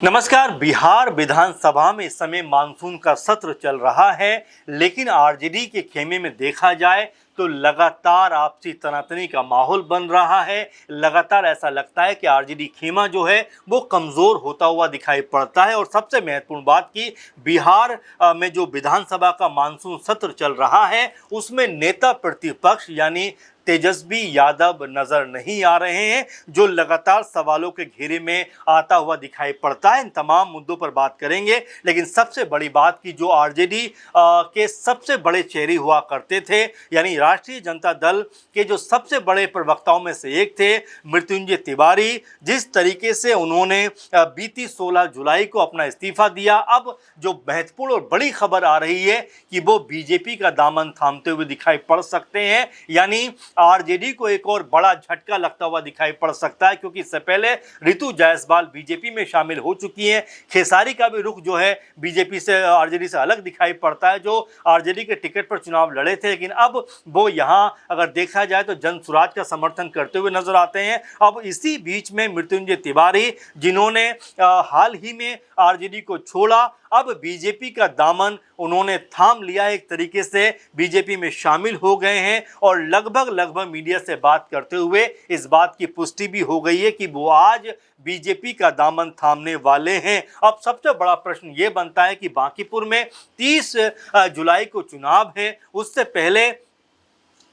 नमस्कार। बिहार विधानसभा में इस समय मानसून का सत्र चल रहा है, लेकिन आरजेडी के खेमे में देखा जाए तो लगातार आपसी तनातनी का माहौल बन रहा है। लगातार ऐसा लगता है कि आरजेडी खेमा जो है वो कमज़ोर होता हुआ दिखाई पड़ता है। और सबसे महत्वपूर्ण बात कि बिहार में जो विधानसभा का मानसून सत्र चल रहा है उसमें नेता प्रतिपक्ष यानी तेजस्वी यादव नजर नहीं आ रहे हैं, जो लगातार सवालों के घेरे में आता हुआ दिखाई पड़ता है। इन तमाम मुद्दों पर बात करेंगे, लेकिन सबसे बड़ी बात की जो आरजेडी के सबसे बड़े चेहरे हुआ करते थे, यानी राष्ट्रीय जनता दल के जो सबसे बड़े प्रवक्ताओं में से एक थे मृत्युंजय तिवारी, जिस तरीके से उन्होंने बीती 16 जुलाई को अपना इस्तीफा दिया। अब जो महत्वपूर्ण और बड़ी खबर आ रही है कि वो बीजेपी का दामन थामते हुए दिखाई पड़ सकते हैं, यानी आरजेडी को एक और बड़ा झटका लगता हुआ दिखाई पड़ सकता है, क्योंकि इससे पहले ऋतु जायसवाल बीजेपी में शामिल हो चुकी हैं। खेसारी का भी रुख जो है बीजेपी से आरजेडी से अलग दिखाई पड़ता है, जो आरजेडी के टिकट पर चुनाव लड़े थे, लेकिन अब वो यहां अगर देखा जाए तो जन स्वराज का समर्थन करते हुए नजर आते हैं। अब इसी बीच में मृत्युंजय तिवारी, जिन्होंने हाल ही में आरजेडी को छोड़ा, अब बीजेपी का दामन उन्होंने थाम लिया, एक तरीके से बीजेपी में शामिल हो गए हैं। और लगभग मीडिया से बात करते हुए इस बात की पुष्टि भी हो गई है कि वो आज बीजेपी का दामन थामने वाले हैं। अब सबसे बड़ा प्रश्न ये बनता है कि बांकीपुर में 30 जुलाई को चुनाव है, उससे पहले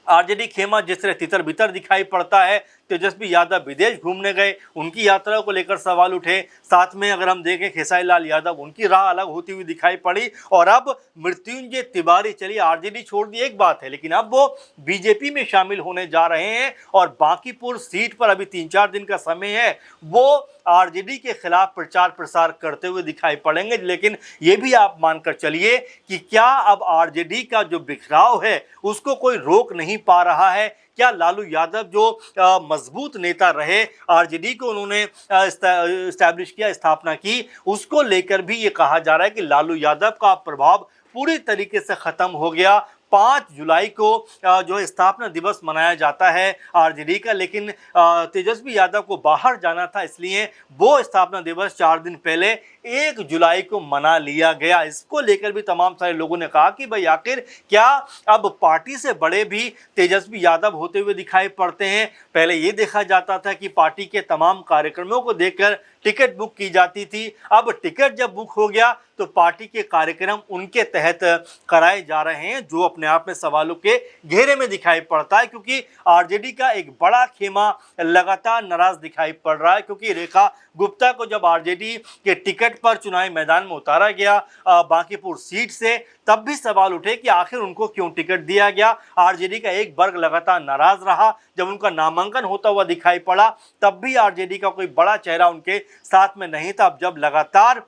आरजेडी खेमा जिस तरह तितर बितर दिखाई पड़ता है। तेजस्वी यादव विदेश घूमने गए, उनकी यात्रा को लेकर सवाल उठे। साथ में अगर हम देखें खेसारी लाल यादव, उनकी राह अलग होती हुई दिखाई पड़ी। और अब मृत्युंजय तिवारी, चलिए आरजेडी छोड़ दी एक बात है, लेकिन अब वो बीजेपी में शामिल होने जा रहे हैं। और बांकीपुर सीट पर अभी 3-4 दिन का समय है, वो आरजेडी के खिलाफ प्रचार प्रसार करते हुए दिखाई पड़ेंगे। लेकिन ये भी आप मानकर चलिए कि क्या अब आरजेडी का जो बिखराव है उसको कोई रोक नहीं पा रहा है? क्या लालू यादव जो मजबूत नेता रहे, आरजेडी को उन्होंने इस्टेब्लिश किया, स्थापना की, उसको लेकर भी ये कहा जा रहा है कि लालू यादव का प्रभाव पूरी तरीके से खत्म हो गया। 5 जुलाई को जो स्थापना दिवस मनाया जाता है आरजेडी का, लेकिन तेजस्वी यादव को बाहर जाना था, इसलिए वो स्थापना दिवस 4 दिन पहले 1 जुलाई को मना लिया गया। इसको लेकर भी तमाम सारे लोगों ने कहा कि भाई आखिर क्या अब पार्टी से बड़े भी तेजस्वी यादव होते हुए दिखाई पड़ते हैं? पहले ये देखा जाता था कि पार्टी के तमाम कार्यक्रमों को देखकर टिकट बुक की जाती थी। अब टिकट जब बुक हो गया तो पार्टी के कार्यक्रम उनके तहत कराए जा रहे हैं, जो अपने आप में सवालों के घेरे में दिखाई पड़ता है, क्योंकि आरजेडी का एक बड़ा खेमा लगातार नाराज दिखाई पड़ रहा है। क्योंकि रेखा गुप्ता को जब आरजेडी के टिकट पर चुनावी मैदान में उतारा गया बांकीपुर सीट से, तब भी सवाल उठे कि आखिर उनको क्यों टिकट दिया गया। आरजेडी का एक वर्ग लगातार नाराज रहा। जब उनका नामांकन होता हुआ दिखाई पड़ा तब भी आरजेडी का कोई बड़ा चेहरा उनके साथ में नहीं था। अब जब लगातार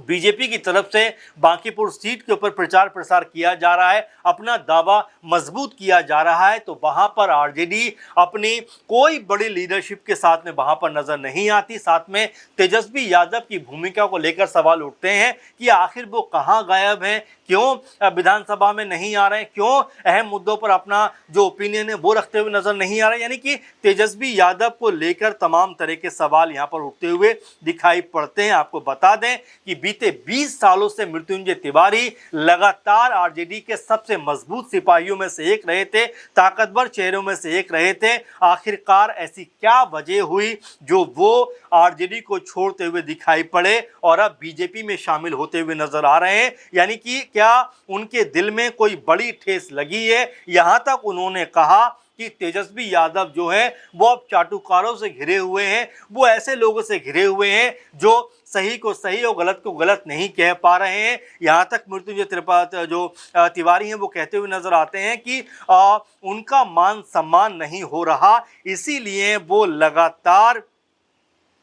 बीजेपी की तरफ से बांकीपुर सीट के ऊपर प्रचार प्रसार किया जा रहा है, अपना दावा मजबूत किया जा रहा है, तो वहां पर आरजेडी अपनी कोई बड़ी लीडरशिप के साथ में वहां पर नजर नहीं आती। साथ में तेजस्वी यादव की भूमिका को लेकर सवाल उठते हैं कि आखिर वो कहां गायब हैं, क्यों विधानसभा में नहीं आ रहे हैं, क्यों अहम मुद्दों पर अपना जो ओपिनियन है वो रखते हुए नजर नहीं आ रहे। यानी कि तेजस्वी यादव को लेकर तमाम तरह के सवाल यहां पर उठते हुए दिखाई पड़ते हैं। आपको बता दें कि बीते 20 सालों से मृत्युंजय तिवारी लगातार आरजेडी के सबसे मजबूत सिपाहियों में से एक रहे थे, ताकतवर चेहरों में से एक रहे थे। आखिरकार ऐसी क्या वजह हुई जो वो आरजेडी को छोड़ते हुए दिखाई पड़े और अब बीजेपी में शामिल होते हुए नजर आ रहे हैं? यानी कि क्या उनके दिल में कोई बड़ी ठेस लगी है? यहां तक उन्होंने कहा कि तेजस्वी यादव जो है वो अब चाटुकारों से घिरे हुए हैं, वो ऐसे लोगों से घिरे हुए हैं जो सही को सही और गलत को गलत नहीं कह पा रहे हैं। यहाँ तक मृत्युंजय जो तिवारी हैं वो कहते हुए नजर आते हैं कि उनका मान सम्मान नहीं हो रहा, इसीलिए वो लगातार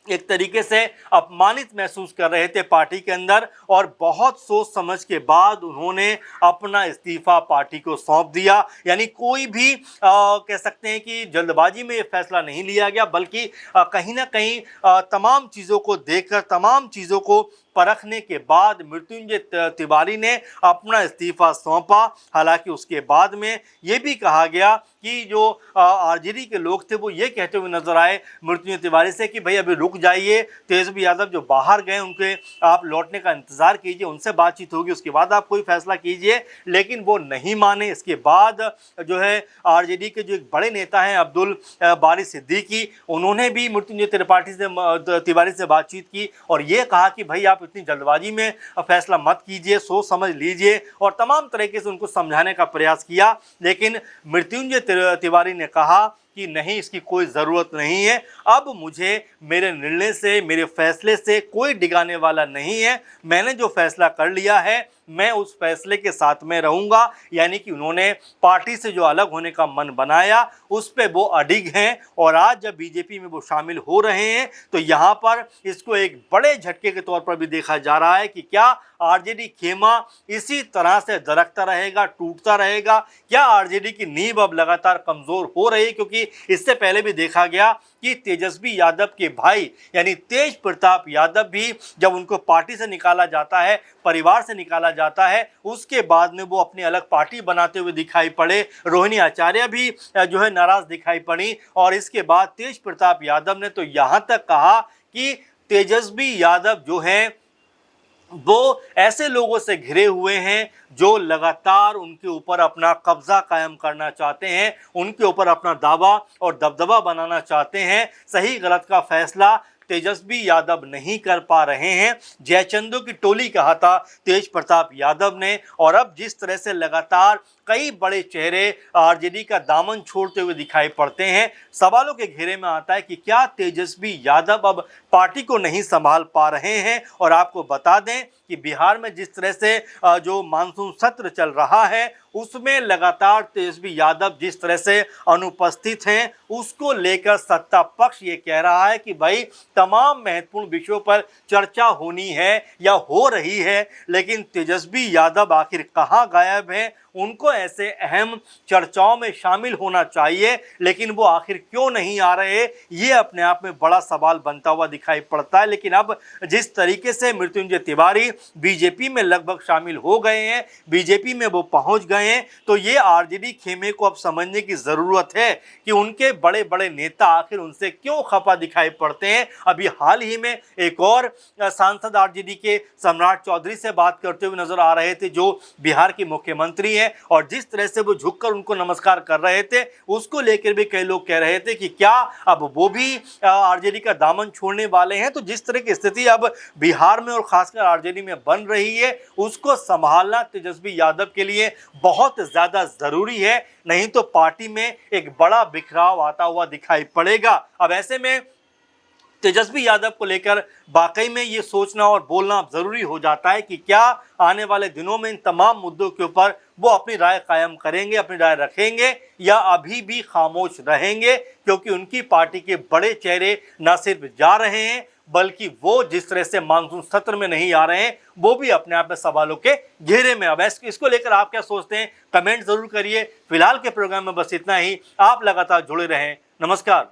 एक तरीके से अपमानित महसूस कर रहे थे पार्टी के अंदर। और बहुत सोच समझ के बाद उन्होंने अपना इस्तीफा पार्टी को सौंप दिया। यानी कोई भी कह सकते हैं कि जल्दबाजी में ये फैसला नहीं लिया गया, बल्कि कहीं ना कहीं तमाम चीज़ों को देखकर, तमाम चीज़ों को परखने के बाद मृत्युंजय तिवारी ने अपना इस्तीफा सौंपा। हालांकि उसके बाद में ये भी कहा गया कि जो आरजेडी के लोग थे वो ये कहते हुए नजर आए मृत्युंजय तिवारी से कि भाई अभी रुक जाइए, तेजस्वी यादव जो बाहर गए उनके आप लौटने का इंतजार कीजिए, उनसे बातचीत होगी, उसके बाद आप कोई फैसला कीजिए। लेकिन वो नहीं माने। इसके बाद जो है आरजेडी के जो एक बड़े नेता हैं अब्दुल बारी सिद्दीकी, उन्होंने भी मृत्युंजय तिवारी से बातचीत की और ये कहा कि भाई आप इतनी जल्दबाजी में फैसला मत कीजिए, सोच समझ लीजिए, और तमाम तरीके से उनको समझाने का प्रयास किया। लेकिन मृत्युंजय तिवारी ने कहा कि नहीं, इसकी कोई ज़रूरत नहीं है, अब मुझे मेरे निर्णय से, मेरे फैसले से कोई डिगाने वाला नहीं है, मैंने जो फैसला कर लिया है मैं उस फैसले के साथ में रहूँगा। यानी कि उन्होंने पार्टी से जो अलग होने का मन बनाया उस पे वो अडिग हैं, और आज जब बीजेपी में वो शामिल हो रहे हैं तो यहाँ पर इसको एक बड़े झटके के तौर पर भी देखा जा रहा है कि क्या आरजेडी खेमा इसी तरह से दरकता रहेगा, टूटता रहेगा? क्या आरजेडी की नींव अब लगातार कमज़ोर हो रही है? क्योंकि इससे पहले भी देखा गया कि तेजस्वी यादव के भाई यानी तेज प्रताप यादव भी जब उनको पार्टी से निकाला जाता है, परिवार से निकाला जाता है, उसके बाद में वो अपनी अलग पार्टी बनाते हुए दिखाई पड़े। रोहिणी आचार्य भी जो है नाराज दिखाई पड़ी, और इसके बाद तेज प्रताप यादव ने तो यहाँ तक कहा कि तेजस्वी यादव जो है वो ऐसे लोगों से घिरे हुए हैं जो लगातार उनके ऊपर अपना कब्जा कायम करना चाहते हैं, उनके ऊपर अपना दावा और दबदबा बनाना चाहते हैं। सही गलत का फैसला तेजस्वी यादव नहीं कर पा रहे हैं। जयचंदो की टोली कहा था तेज प्रताप यादव ने, और अब जिस तरह से लगातार कई बड़े चेहरे आरजेडी का दामन छोड़ते हुए दिखाई पड़ते हैं, सवालों के घेरे में आता है कि क्या तेजस्वी यादव अब पार्टी को नहीं संभाल पा रहे हैं। और आपको बता दें कि बिहार में जिस तरह से जो मानसून सत्र चल रहा है उसमें लगातार तेजस्वी यादव जिस तरह से अनुपस्थित हैं, उसको लेकर सत्ता पक्ष ये कह रहा है कि भाई तमाम महत्वपूर्ण विषयों पर चर्चा होनी है या हो रही है, लेकिन तेजस्वी यादव आखिर कहाँ गायब हैं? उनको ऐसे अहम चर्चाओं में शामिल होना चाहिए, लेकिन वो आखिर क्यों नहीं आ रहे, ये अपने आप में बड़ा सवाल बनता हुआ दिखाई पड़ता है। लेकिन अब जिस तरीके से मृत्युंजय तिवारी बीजेपी में लगभग शामिल हो गए हैं, बीजेपी में वो पहुंच गए हैं, तो ये आरजेडी खेमे को अब समझने की ज़रूरत है कि उनके बड़े बड़े नेता आखिर उनसे क्यों खफा दिखाई पड़ते हैं। अभी हाल ही में एक और सांसद आरजेडी के सम्राट चौधरी से बात करते हुए नजर आ रहे थे, जो बिहार के मुख्यमंत्री हैं, और जिस तरह से वो झुककर उनको नमस्कार कर रहे थे उसको लेकर भी कई लोग कह रहे थे कि क्या अब वो भी आरजेडी का दामन छोड़ने वाले हैं। तो जिस तरह की स्थिति अब बिहार में और खासकर आरजेडी में बन रही है उसको संभालना तेजस्वी यादव के लिए बहुत ज्यादा जरूरी है, नहीं तो पार्टी में एक बड़ा बिखराव आता हुआ दिखाई पड़ेगा। अब ऐसे में तेजस्वी यादव को लेकर वाकई में ये सोचना और बोलना ज़रूरी हो जाता है कि क्या आने वाले दिनों में इन तमाम मुद्दों के ऊपर वो अपनी राय कायम करेंगे, अपनी राय रखेंगे, या अभी भी खामोश रहेंगे, क्योंकि उनकी पार्टी के बड़े चेहरे न सिर्फ जा रहे हैं बल्कि वो जिस तरह से मानसून सत्र में नहीं आ रहे हैं वो भी अपने आप में सवालों के घेरे में। अब इसको लेकर आप क्या सोचते हैं, कमेंट जरूर करिए। फिलहाल के प्रोग्राम में बस इतना ही। आप लगातार जुड़े रहें। नमस्कार।